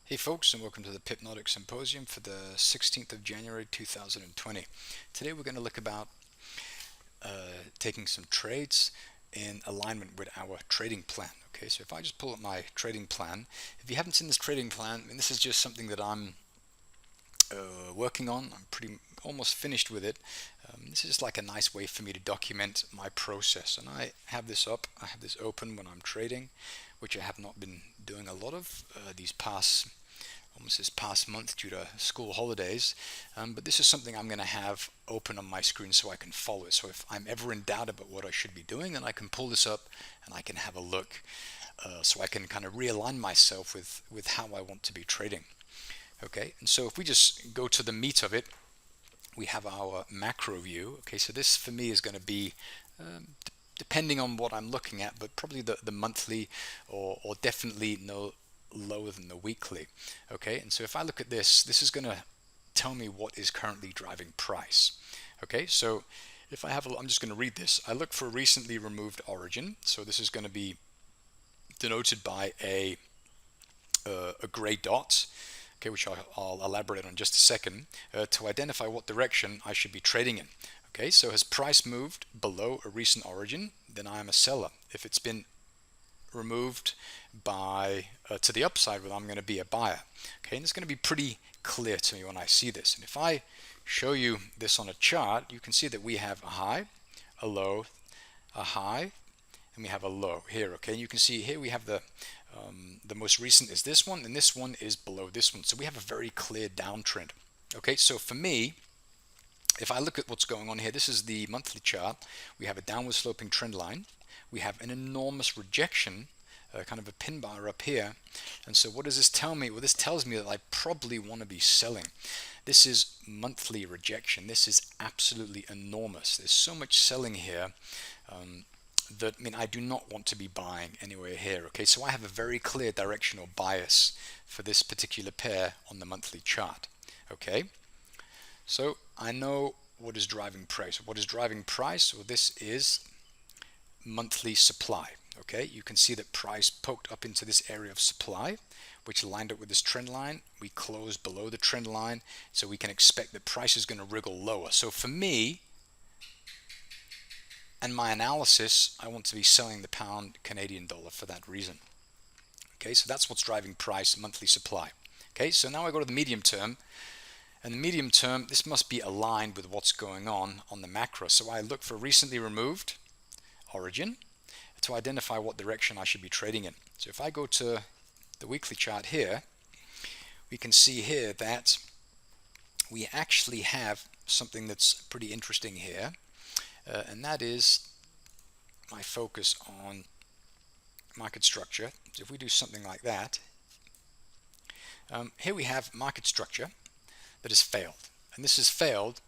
Hey folks, and welcome to the Pipnotic Symposium for the 16th of January 2020. Today we're going to look about taking some trades in alignment with our trading plan. Okay, so if I just pull up my trading plan, if you haven't seen this trading plan, I mean, this is just something that I'm working on. I'm pretty almost finished with it. This is just like a nice way for me to document my process, and I have this up. I have this open when I'm trading, which I have not been doing a lot of these past almost this past month due to school holidays. But this is something I'm going to have open on my screen so I can follow it. So if I'm ever in doubt about what I should be doing, then I can pull this up and I can have a look, so I can kind of realign myself with how I want to be trading. Okay, and so if we just go to the meat of it, we have our macro view. Okay, so this for me is going to be depending on what I'm looking at, but probably the monthly, or definitely no lower than the weekly. Okay, and so if I look at this is going to tell me what is currently driving price. Okay, so if I have I'm just going to read this. I look for a recently removed origin, so this is going to be denoted by a gray dot, okay, which I'll elaborate on in just a second, to identify what direction I should be trading in. Okay, so has price moved below a recent origin, then I am a seller. If it's been removed by to the upside, well, I'm going to be a buyer. Okay, and it's going to be pretty clear to me when I see this. And if I show you this on a chart, you can see that we have a high, a low, a high, and we have a low here. Okay, and you can see here we have the most recent is this one, and this one is below this one. So we have a very clear downtrend. Okay, so for me, if I look at what's going on here, this is the monthly chart. We have a downward sloping trend line. We have an enormous rejection, kind of a pin bar up here. And so what does this tell me? Well, this tells me that I probably want to be selling. This is monthly rejection. This is absolutely enormous. There's so much selling here that, I mean, I do not want to be buying anywhere here. Okay, so I have a very clear directional bias for this particular pair on the monthly chart. Okay, so I know what is driving price. What is driving price? Well, this is monthly supply. Okay, you can see that price poked up into this area of supply, which lined up with this trend line. We closed below the trend line, so we can expect that price is going to wriggle lower. So for me and my analysis, I want to be selling the pound Canadian dollar for that reason. Okay, so that's what's driving price, monthly supply. Okay, so now I go to the medium term. And the medium term, this must be aligned with what's going on the macro. So I look for recently removed origin to identify what direction I should be trading in. So if I go to the weekly chart here, we can see here that we actually have something that's pretty interesting here, and that is my focus on market structure. So if we do something like that, here we have market structure that has failed, and this has failed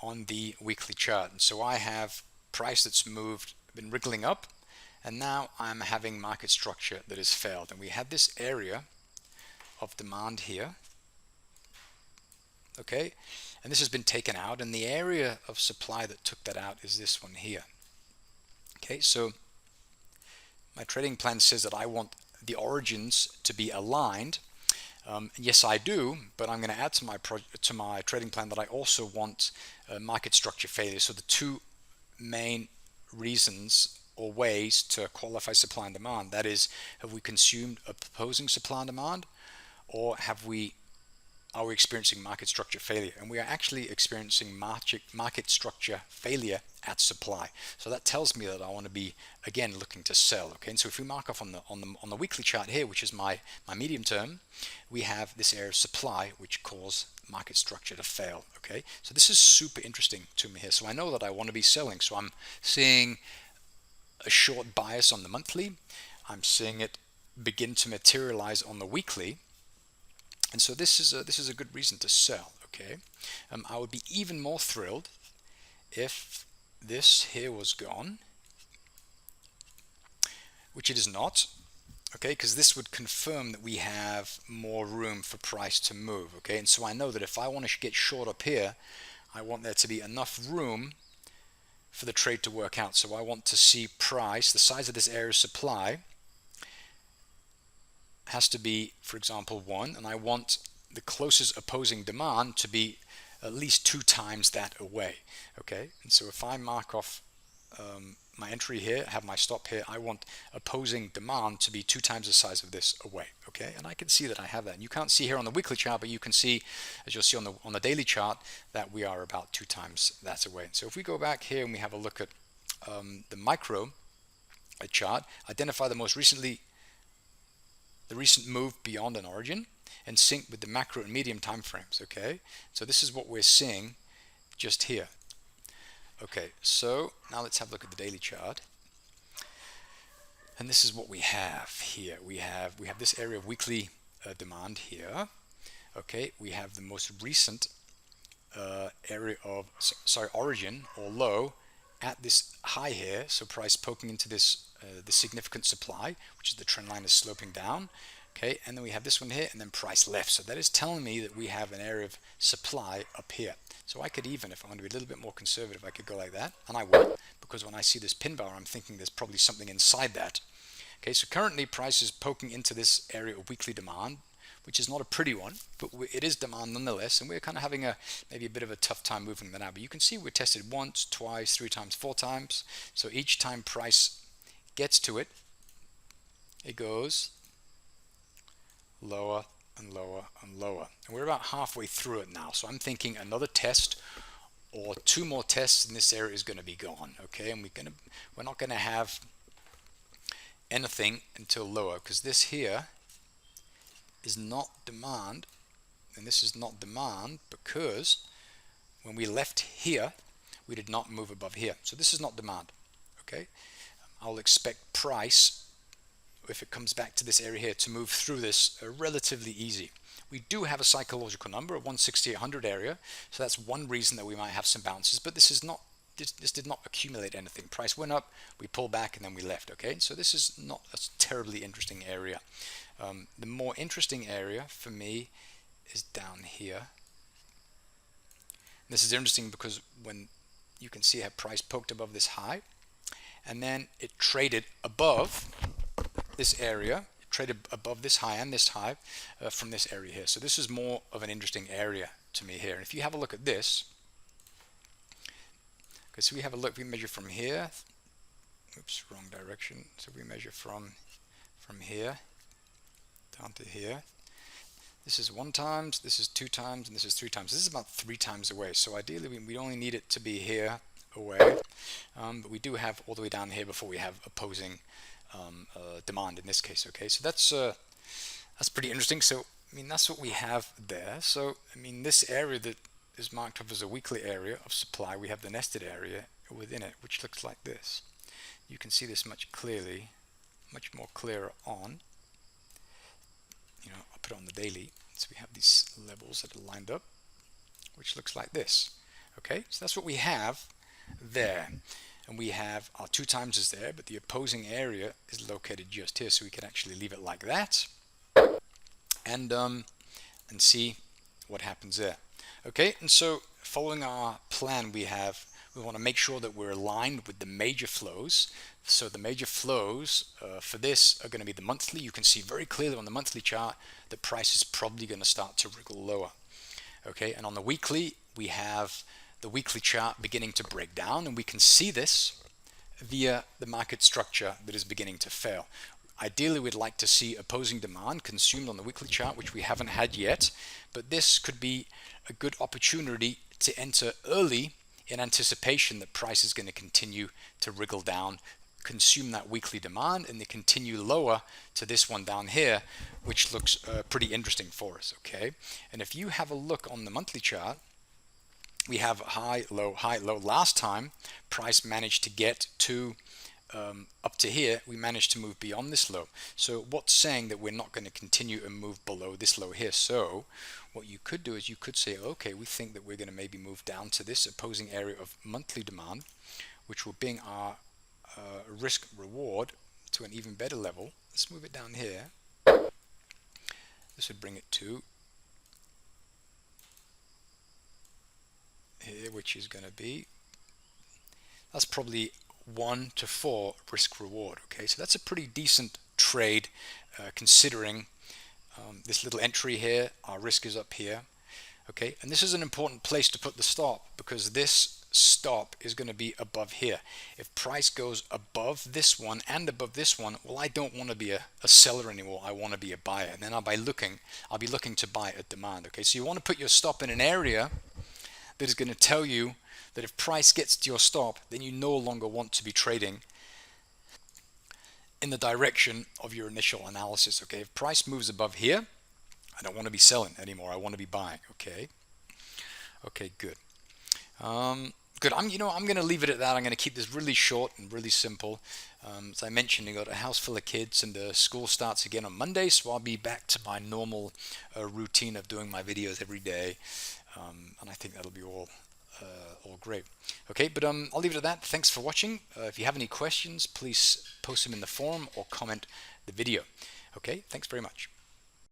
on the weekly chart. And so I have price that's been wriggling up, and now I'm having market structure that has failed. And we had this area of demand here, okay, and this has been taken out, and the area of supply that took that out is this one here. Okay, so my trading plan says that I want the origins to be aligned. Yes, I do, but I'm going to add to my trading plan that I also want market structure failure. So the two main reasons or ways to qualify supply and demand, that is, have we consumed a opposing supply and demand, or are we experiencing market structure failure? And we are actually experiencing market structure failure at supply. So that tells me that I want to be, again, looking to sell. Okay, and so if we mark off on the weekly chart here, which is my medium term, we have this area of supply which caused market structure to fail. Okay, so this is super interesting to me here. So I know that I want to be selling. So I'm seeing a short bias on the monthly. I'm seeing it begin to materialize on the weekly. And so this is a good reason to sell. Okay, I would be even more thrilled if this here was gone, which it is not. Okay, because this would confirm that we have more room for price to move. Okay, and so I know that if I want to get short up here, I want there to be enough room for the trade to work out. So I want to see price, the size of this area of supply, has to be, for example, 1, and I want the closest opposing demand to be at least 2 times that away. Okay, and so if I mark off my entry here, have my stop here, I want opposing demand to be 2 times the size of this away. Okay, and I can see that I have that. And you can't see here on the weekly chart, but you can see, as you'll see on the daily chart, that we are about 2 times that away. So if we go back here and we have a look at the micro chart, identify the recent move beyond an origin, and sync with the macro and medium time frames. Okay, so this is what we're seeing just here. Okay, so now let's have a look at the daily chart, and this is what we have here. We have this area of weekly demand here. Okay, we have the most recent area of origin or low at this high here, so price poking into this the significant supply, which is the trend line is sloping down. Okay, and then we have this one here, and then price left. So that is telling me that we have an area of supply up here. So I could even, if I want to be a little bit more conservative, I could go like that, and I will, because when I see this pin bar, I'm thinking there's probably something inside that. Okay, so currently price is poking into this area of weekly demand, which is not a pretty one, but it is demand nonetheless, and we're kind of having maybe a bit of a tough time moving that out. But you can see we're tested once, twice, 3 times, 4 times. So each time price gets to it, it goes lower and lower and lower, and we're about halfway through it now. So I'm thinking another test or 2 more tests and this area is going to be gone. Okay, and we're not going to have anything until lower, because this here is not demand, and this is not demand because when we left here we did not move above here. So this is not demand. Okay, I'll expect price, if it comes back to this area here, to move through this relatively easy. We do have a psychological number, a 16800 area, so that's one reason that we might have some bounces, but this did not accumulate anything. Price went up, we pulled back, and then we left. Okay, so this is not a terribly interesting area. The more interesting area for me is down here. This is interesting because when you can see how price poked above this high, and then it traded above this area, it traded above this high and this high from this area here. So this is more of an interesting area to me here. And if you have a look at this, okay, so we have a look, we measure from here. Oops, wrong direction. So we measure from here down to here. This is 1 times, this is 2 times, and this is 3 times. This is about 3 times away. So ideally we only need it to be here away, but we do have all the way down here before we have opposing demand in this case. Okay, so that's pretty interesting. So I mean, that's what we have there. So I mean, this area that is marked up as a weekly area of supply, we have the nested area within it, which looks like this. You can see this much more clearer on, I'll put it on the daily. So we have these levels that are lined up, which looks like this. Okay, so that's what we have there, and we have our 2 times is there, but the opposing area is located just here, so we can actually leave it like that and see what happens there. Okay, and so following our plan, we want to make sure that we're aligned with the major flows. So the major flows for this are going to be the monthly. You can see very clearly on the monthly chart that price is probably going to start to wriggle lower. Okay, and on the weekly, we have the weekly chart beginning to break down, and we can see this via the market structure that is beginning to fail. Ideally, we'd like to see opposing demand consumed on the weekly chart, which we haven't had yet, but this could be a good opportunity to enter early in anticipation that price is going to continue to wriggle down, consume that weekly demand, and they continue lower to this one down here, which looks pretty interesting for us. Okay, and if you have a look on the monthly chart, we have high, low, high, low. Last time price managed to get to up to here, we managed to move beyond this low. So what's saying that we're not going to continue and move below this low here? So what you could do is you could say, okay, we think that we're going to maybe move down to this opposing area of monthly demand, which will bring our risk reward to an even better level. Let's move it down here. This would bring it to here, which is going to be, that's probably 1 to 4 risk reward. Okay, so that's a pretty decent trade considering this little entry here. Our risk is up here. Okay, and this is an important place to put the stop, because this stop is going to be above here. If price goes above this one and above this one, well, I don't want to be a seller anymore. I want to be a buyer, and then I'll be looking to buy at demand. Okay, so you want to put your stop in an area that is going to tell you that if price gets to your stop, then you no longer want to be trading in the direction of your initial analysis. Okay, if price moves above here, I don't want to be selling anymore. I want to be buying. Okay. Okay, good. Good. I'm going to leave it at that. I'm going to keep this really short and really simple. As I mentioned, I got a house full of kids, and school starts again on Monday, so I'll be back to my normal routine of doing my videos every day, and I think that'll be all great. Okay, but I'll leave it at that. Thanks for watching. If you have any questions, please post them in the forum or comment the video. Okay, thanks very much.